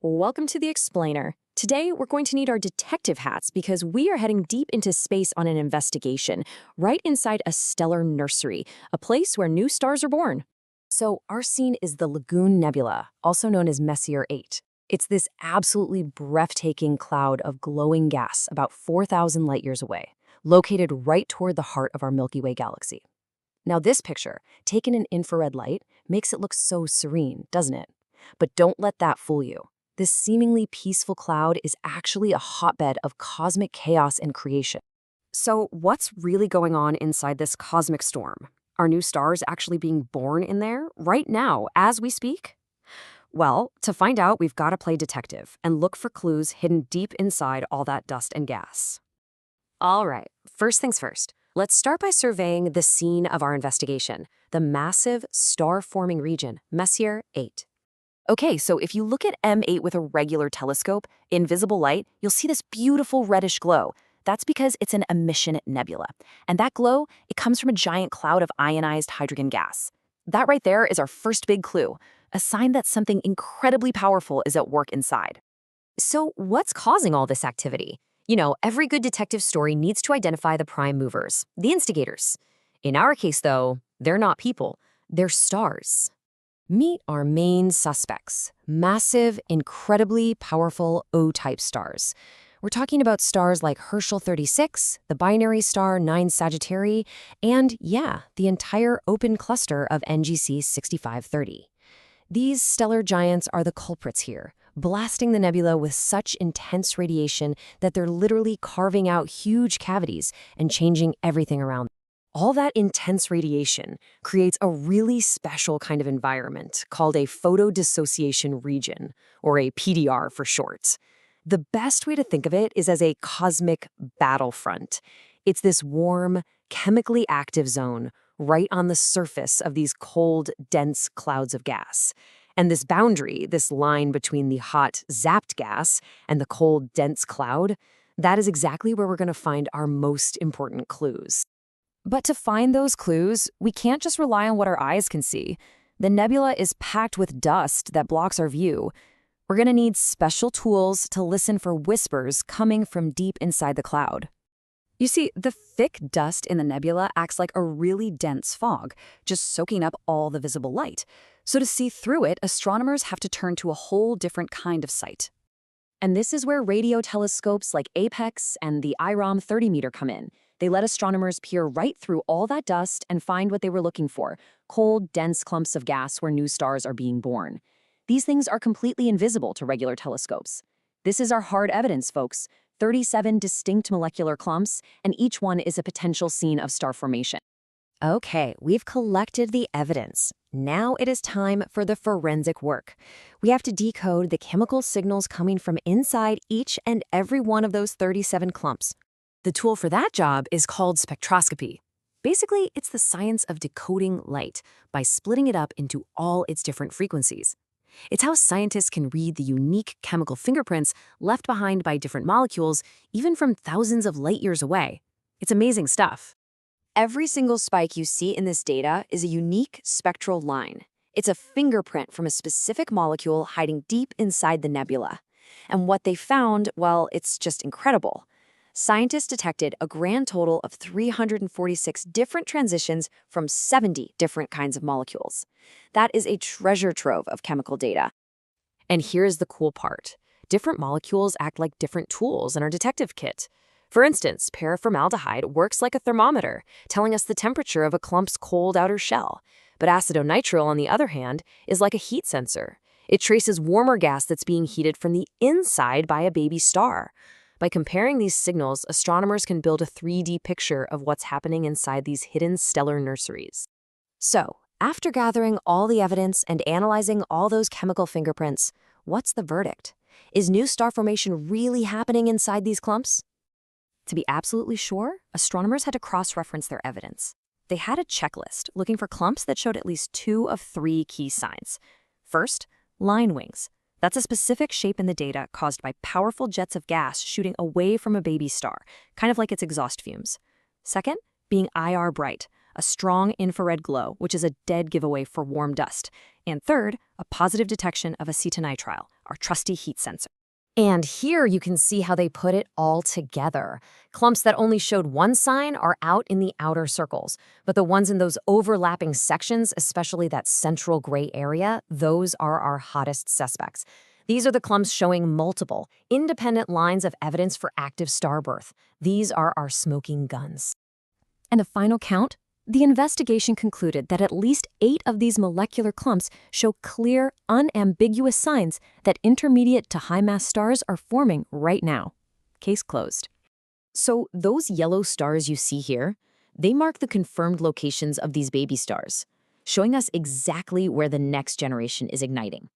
Welcome to the Explainer. Today, we're going to need our detective hats because we are heading deep into space on an investigation, right inside a stellar nursery, a place where new stars are born. So our scene is the Lagoon Nebula, also known as Messier 8. It's this absolutely breathtaking cloud of glowing gas about 4,000 light-years away, located right toward the heart of our Milky Way galaxy. Now this picture, taken in infrared light, makes it look so serene, doesn't it? But don't let that fool you. This seemingly peaceful cloud is actually a hotbed of cosmic chaos and creation. So what's really going on inside this cosmic storm? Are new stars actually being born in there right now as we speak? Well, to find out, we've got to play detective and look for clues hidden deep inside all that dust and gas. All right, first things first. Let's start by surveying the scene of our investigation, the massive star-forming region, Messier 8. Okay, so if you look at M8 with a regular telescope, in visible light, you'll see this beautiful reddish glow. That's because it's an emission nebula. And that glow, it comes from a giant cloud of ionized hydrogen gas. That right there is our first big clue, a sign that something incredibly powerful is at work inside. So what's causing all this activity? You know, every good detective story needs to identify the prime movers, the instigators. In our case, though, they're not people, they're stars. Meet our main suspects, massive, incredibly powerful O-type stars. We're talking about stars like Herschel 36, the binary star 9 Sagittarii, and, yeah, the entire open cluster of NGC 6530. These stellar giants are the culprits here, blasting the nebula with such intense radiation that they're literally carving out huge cavities and changing everything around them. All that intense radiation creates a really special kind of environment called a photodissociation region, or a PDR for short. The best way to think of it is as a cosmic battlefront. It's this warm, chemically active zone right on the surface of these cold, dense clouds of gas. And this boundary, this line between the hot, zapped gas and the cold, dense cloud, that is exactly where we're going to find our most important clues. But to find those clues, we can't just rely on what our eyes can see. The nebula is packed with dust that blocks our view. We're going to need special tools to listen for whispers coming from deep inside the cloud. You see, the thick dust in the nebula acts like a really dense fog, just soaking up all the visible light. So to see through it, astronomers have to turn to a whole different kind of sight. And this is where radio telescopes like APEX and the IROM 30-meter come in. They let astronomers peer right through all that dust and find what they were looking for, cold, dense clumps of gas where new stars are being born. These things are completely invisible to regular telescopes. This is our hard evidence, folks. 37 distinct molecular clumps, and each one is a potential scene of star formation. Okay, we've collected the evidence. Now it is time for the forensic work. We have to decode the chemical signals coming from inside each and every one of those 37 clumps. The tool for that job is called spectroscopy. Basically, it's the science of decoding light by splitting it up into all its different frequencies. It's how scientists can read the unique chemical fingerprints left behind by different molecules, even from thousands of light-years away. It's amazing stuff. Every single spike you see in this data is a unique spectral line. It's a fingerprint from a specific molecule hiding deep inside the nebula. And what they found, well, it's just incredible. Scientists detected a grand total of 346 different transitions from 70 different kinds of molecules. That is a treasure trove of chemical data. And here's the cool part. Different molecules act like different tools in our detective kit. For instance, paraformaldehyde works like a thermometer, telling us the temperature of a clump's cold outer shell. But acetonitrile, on the other hand, is like a heat sensor. It traces warmer gas that's being heated from the inside by a baby star. By comparing these signals, astronomers can build a 3D picture of what's happening inside these hidden stellar nurseries. So, after gathering all the evidence and analyzing all those chemical fingerprints, what's the verdict? Is new star formation really happening inside these clumps? To be absolutely sure, astronomers had to cross-reference their evidence. They had a checklist looking for clumps that showed at least 2 of 3 key signs. First, line wings. That's a specific shape in the data caused by powerful jets of gas shooting away from a baby star, kind of like its exhaust fumes. Second, being IR bright, a strong infrared glow, which is a dead giveaway for warm dust. And third, a positive detection of acetonitrile, our trusty heat sensor. And here you can see how they put it all together. Clumps that only showed one sign are out in the outer circles, but the ones in those overlapping sections, especially that central gray area, those are our hottest suspects. These are the clumps showing multiple, independent lines of evidence for active star birth. These are our smoking guns. And a final count? The investigation concluded that at least 8 of these molecular clumps show clear, unambiguous signs that intermediate to high-mass stars are forming right now. Case closed. So those yellow stars you see here, they mark the confirmed locations of these baby stars, showing us exactly where the next generation is igniting.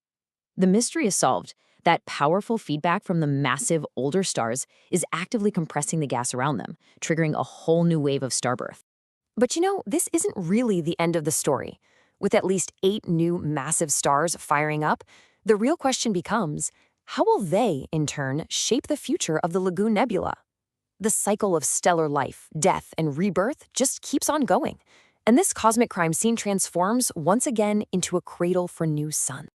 The mystery is solved. That powerful feedback from the massive older stars is actively compressing the gas around them, triggering a whole new wave of star birth. But this isn't really the end of the story. With at least 8 new massive stars firing up, the real question becomes, how will they, in turn, shape the future of the Lagoon Nebula? The cycle of stellar life, death, and rebirth just keeps on going. And this cosmic crime scene transforms once again into a cradle for new suns.